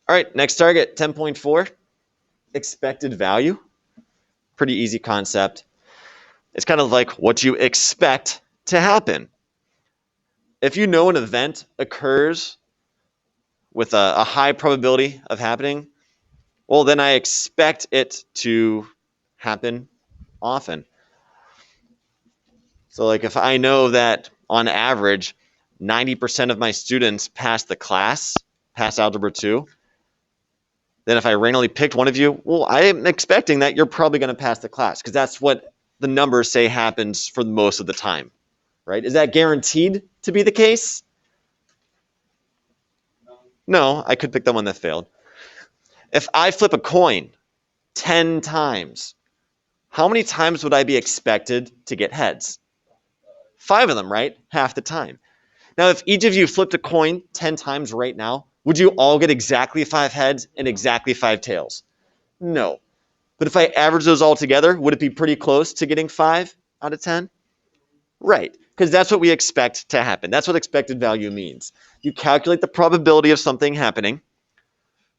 All right, next target, 10.4, expected value. Pretty easy concept. It's kind of like what you expect to happen. If you know an event occurs with a high probability of happening, well, then I expect it to happen often. So like if I know that on average, 90% of my students pass the class, pass Algebra 2, then if I randomly picked one of you, well, I am expecting that you're probably going to pass the class because that's what the numbers say happens for most of the time, right? Is that guaranteed to be the case? No, I could pick the one that failed. If I flip a coin 10 times, how many times would I be expected to get heads? 5 of them, right? Half the time. Now, if each of you flipped a coin 10 times right now, would you all get exactly 5 heads and exactly 5 tails? No. But if I average those all together, would it be pretty close to getting 5 out of 10? Right, because that's what we expect to happen. That's what expected value means. You calculate the probability of something happening.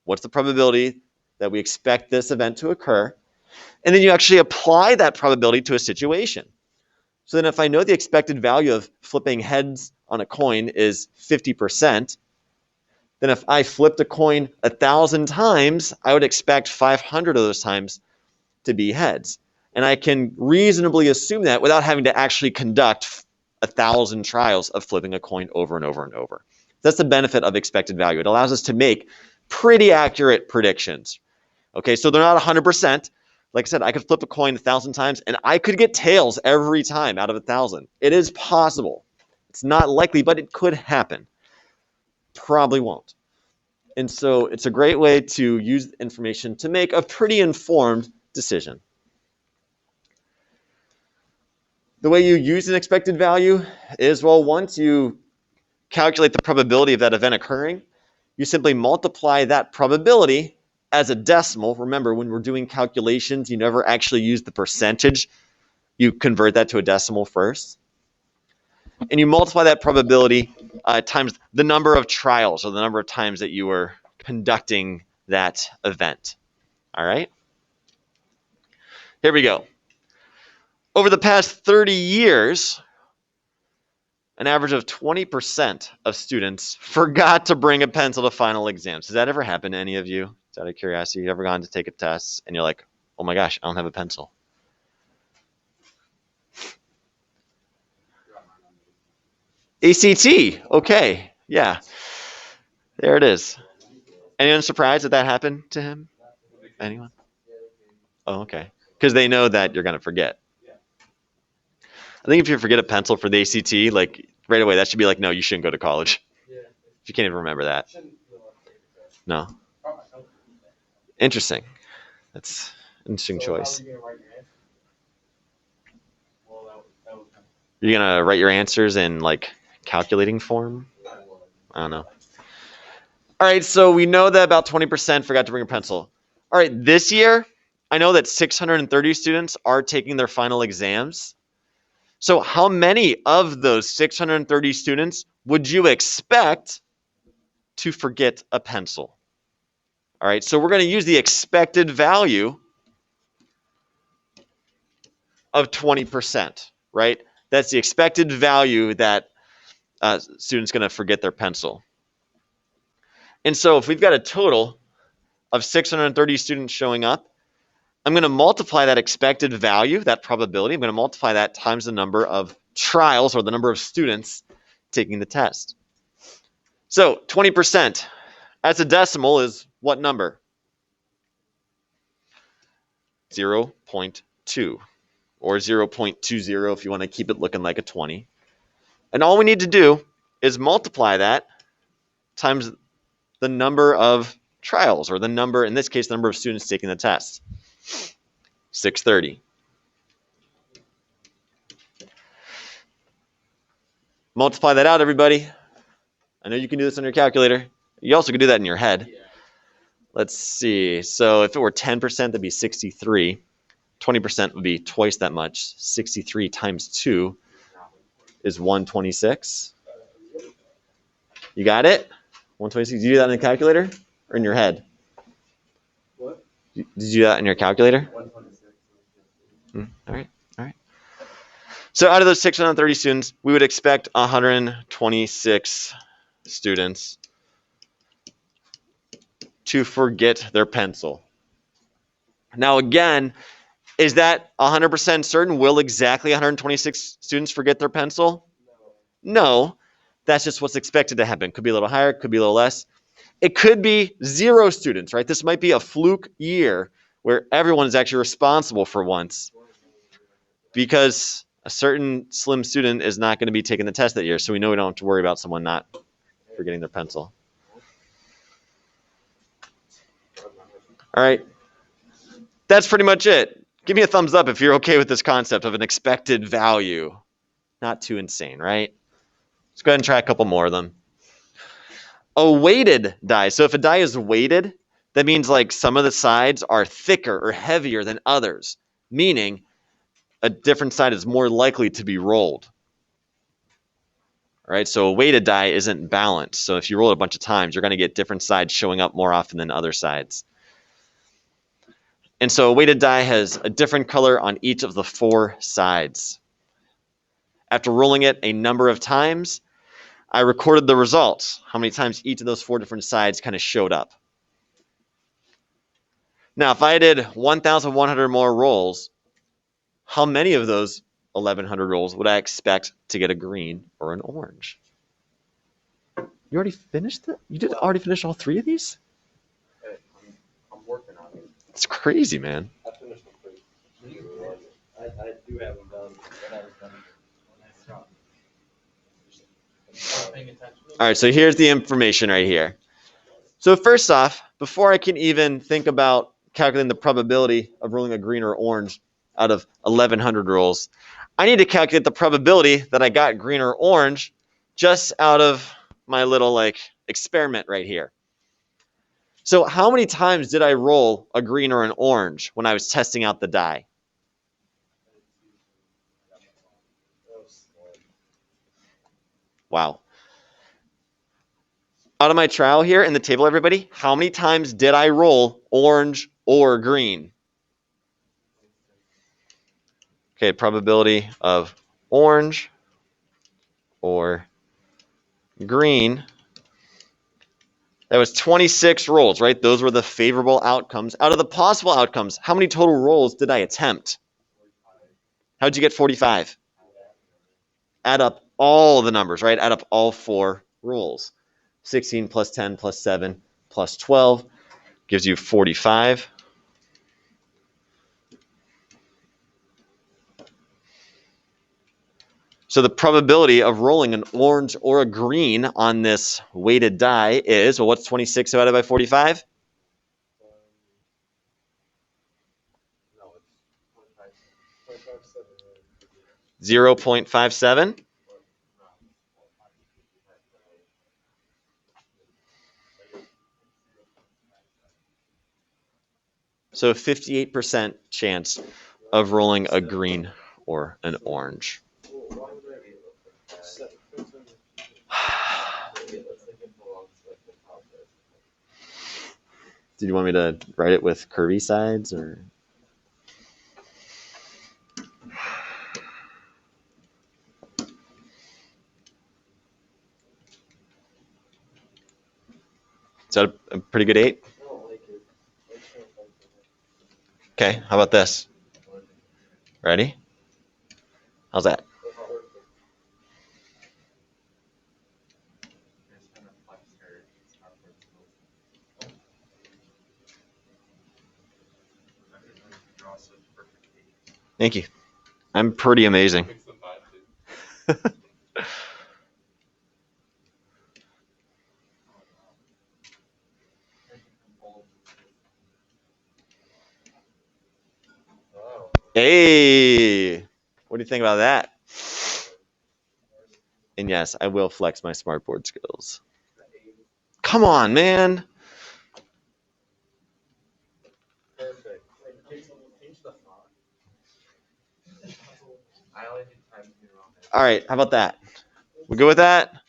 What's the probability that we expect this event to occur? And then you actually apply that probability to a situation. So then if I know the expected value of flipping heads on a coin is 50%, then if I flipped a coin 1,000 times, I would expect 500 of those times to be heads. And I can reasonably assume that without having to actually conduct 1,000 trials of flipping a coin over and over and over. That's the benefit of expected value. It allows us to make pretty accurate predictions. Okay, so they're not 100%. Like I said, I could flip a coin 1,000 times and I could get tails every time out of 1,000. It is possible. It's not likely, but it could happen. Probably won't. And so it's a great way to use information to make a pretty informed decision. The way you use an expected value is, well, once you calculate the probability of that event occurring, you simply multiply that probability as a decimal. Remember, when we're doing calculations, you never actually use the percentage. You convert that to a decimal first. And you multiply that probability times the number of trials or the number of times that you were conducting that event. All right? Here we go. Over the past 30 years, an average of 20% of students forgot to bring a pencil to final exams. Has that ever happened to any of you? Just out of curiosity, you ever gone to take a test and you're like, oh my gosh, I don't have a pencil? ACT, okay, yeah, there it is. Anyone surprised that happened to him? Anyone? Oh, okay, because they know that you're gonna forget. I think if you forget a pencil for the ACT, like right away, that should be like, no, you shouldn't go to college. If you can't even remember that. No. Interesting. That's an interesting choice. You're gonna write your answers in like calculating form? I don't know. All right, so we know that about 20% forgot to bring a pencil. All right, this year, I know that 630 students are taking their final exams. So how many of those 630 students would you expect to forget a pencil? All right, so we're going to use the expected value of 20%, right? That's the expected value that students going to forget their pencil. And so if we've got a total of 630 students showing up, I'm going to multiply that expected value, that probability, I'm going to multiply that times the number of trials or the number of students taking the test. So 20% as a decimal is what number? 0.2 or 0.20 if you want to keep it looking like a 20. And all we need to do is multiply that times the number of trials, or the number, in this case, the number of students taking the test. 630. Multiply that out, everybody. I know you can do this on your calculator. You also can do that in your head. Let's see. So if it were 10%, that'd be 63. 20% would be twice that much. 63 times 2 is 126. You got it? 126. You do that on the calculator? or in your head? What? Did you do that in your calculator? 126. All right. So out of those 630 students, we would expect 126 students to forget their pencil. Now again, is that 100% certain? Will exactly 126 students forget their pencil? No, that's just what's expected to happen. Could be a little higher, could be a little less. It could be 0 students, right? This might be a fluke year where everyone is actually responsible for once because a certain slim student is not going to be taking the test that year. So we know we don't have to worry about someone not forgetting their pencil. All right. That's pretty much it. Give me a thumbs up if you're okay with this concept of an expected value. Not too insane, right? Let's go ahead and try a couple more of them. A weighted die. So if a die is weighted, that means like some of the sides are thicker or heavier than others, meaning a different side is more likely to be rolled. All right, so a weighted die isn't balanced. So if you roll it a bunch of times, you're going to get different sides showing up more often than other sides. And so a weighted die has a different color on each of the 4 sides. After rolling it a number of times, I recorded the results, how many times each of those 4 different sides kind of showed up. Now, if I did 1,100 more rolls, how many of those 1,100 rolls would I expect to get a green or an orange? You already finished it? You did already finish all 3 of these? Hey, I'm working on it. It's crazy, man. I finished them pretty. I do have them done, but I was done when I stopped. Not paying attention. All right, so here's the information right here. So first off, before I can even think about calculating the probability of rolling a green or orange out of 1,100 rolls, I need to calculate the probability that I got green or orange just out of my little like experiment right here. So how many times did I roll a green or an orange when I was testing out the die? Wow. Out of my trial here in the table, everybody, how many times did I roll orange or green? Okay, probability of orange or green. That was 26 rolls, right? Those were the favorable outcomes. Out of the possible outcomes, how many total rolls did I attempt? How'd you get 45? Add up all the numbers, right? Add up all 4 rolls. 16 plus 10 plus 7 plus 12 gives you 45. So the probability of rolling an orange or a green on this weighted die is, well, what's 26 divided by 45? No, it's 0.57. 0.57. So 58% chance of rolling a green or an orange. Did you want me to write it with curvy sides or? Is that a pretty good 8? Okay, how about this? Ready? How's that? Thank you. I'm pretty amazing. Hey, what do you think about that? And yes, I will flex my smartboard skills. Come on, man. Perfect. Change the font. I only did Times New Roman. All right, how about that? We good with that?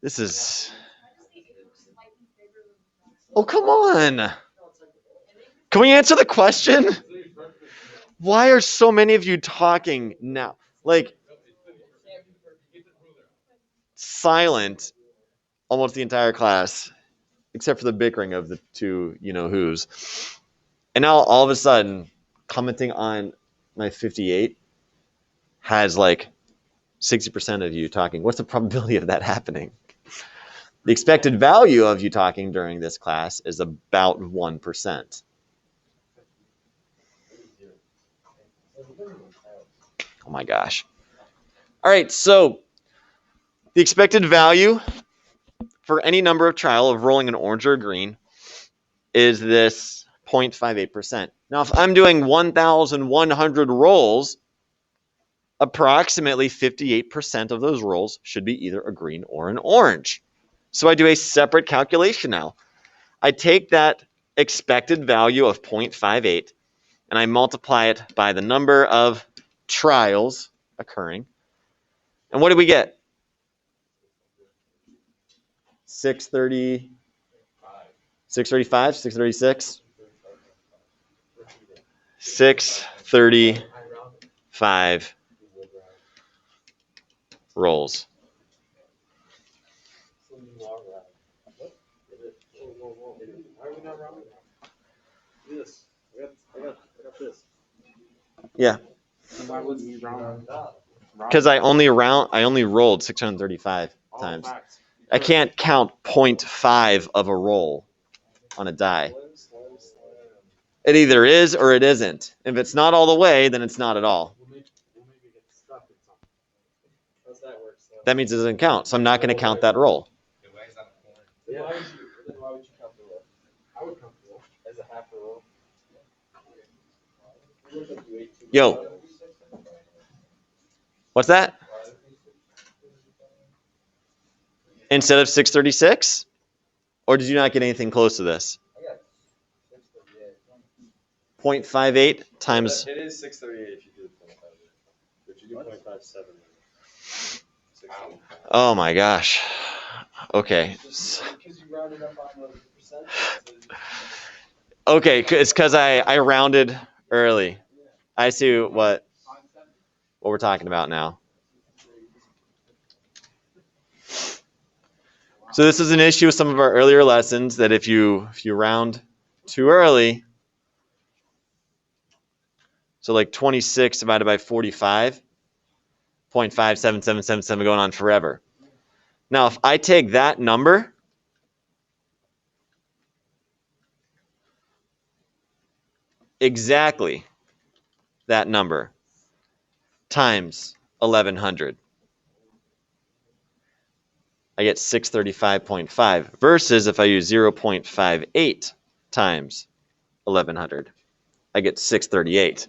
This is Oh, come on. Can we answer the question? Why are so many of you talking now? Like, silent almost the entire class, except for the bickering of the two you-know-whos. And now, all of a sudden, commenting on my 58 has like 60% of you talking. What's the probability of that happening? The expected value of you talking during this class is about 1%. Oh my gosh. All right, so the expected value for any number of trial of rolling an orange or a green is this 0.58%. Now, if I'm doing 1,100 rolls, approximately 58% of those rolls should be either a green or an orange. So I do a separate calculation now. I take that expected value of 0.58 and I multiply it by the number of trials occurring. And what do we get? 630, 635, 636? 635 rolls. Yeah. Why would we round? Because I only rolled 635 times. I can't count 0.5 of a roll on a die. It either is or it isn't. If it's not all the way, then it's not at all. That means it doesn't count, so I'm not going to count that roll. Why would you count the roll? I would count the roll. As a half a roll? Yo. What's that? Instead of 636? Or did you not get anything close to this? I got 638. 0.58 times... It is 638 if you do 0.58. But you do 0.57. Oh my gosh. Okay. Because you rounded up on the percent. Okay, it's because I rounded early. I see what we're talking about now. So this is an issue with some of our earlier lessons, that if you round too early, so like 26 divided by 45, 0.57777 going on forever. Now, if I take that number exactly that number times 1100, I get 635.5 versus if I use 0.58 times 1100, I get 638.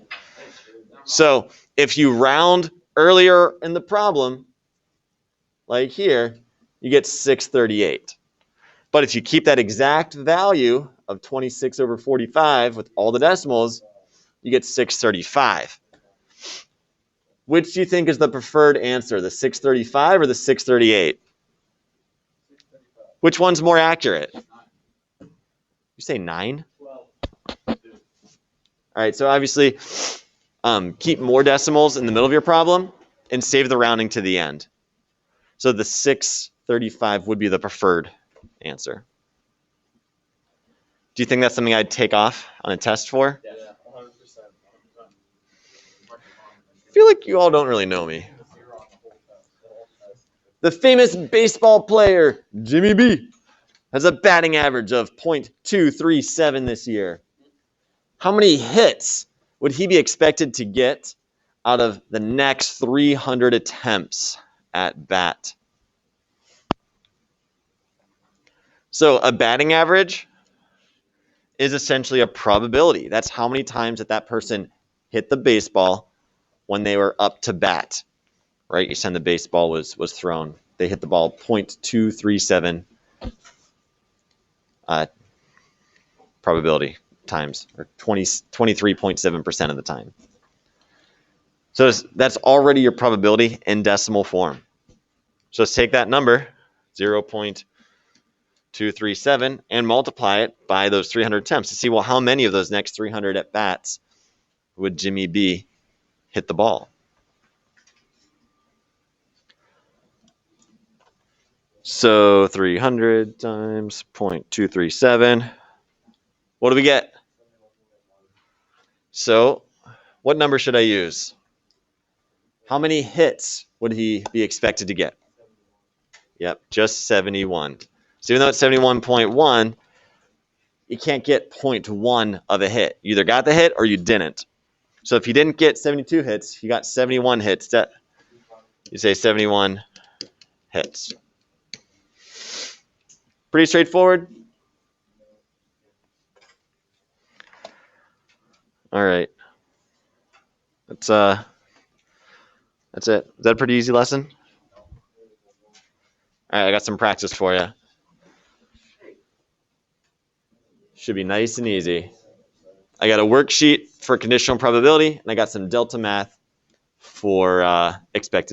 So if you round earlier in the problem, like here, you get 638. But if you keep that exact value of 26 over 45 with all the decimals, you get 635. Which do you think is the preferred answer, the 635 or the 638? Which one's more accurate? You say 9? 12. All right, so obviously keep more decimals in the middle of your problem and save the rounding to the end. So the 635 would be the preferred answer. Do you think that's something I'd take off on a test for? Yeah, 100%. I feel like you all don't really know me. The famous baseball player, Jimmy B, has a batting average of .237 this year. How many hits would he be expected to get out of the next 300 attempts at bat? So a batting average is essentially a probability. That's how many times that person hit the baseball when they were up to bat, right? You said the baseball was thrown. They hit the ball .237 probability times, or 23.7% of the time. So that's already your probability in decimal form. So let's take that number, 0.237 .237 and multiply it by those 300 attempts to see, well, how many of those next 300 at bats would Jimmy B hit the ball? So 300 times 0.237. What do we get? So what number should I use? How many hits would he be expected to get? Yep, just 71. So even though it's 71.1, you can't get 0.1 of a hit. You either got the hit or you didn't. So if he didn't get 72 hits, he got 71 hits. You say 71 hits. Pretty straightforward. All right. That's it. Is that a pretty easy lesson? All right, I got some practice for you. Should be nice and easy. I got a worksheet for conditional probability, and I got some delta math for expected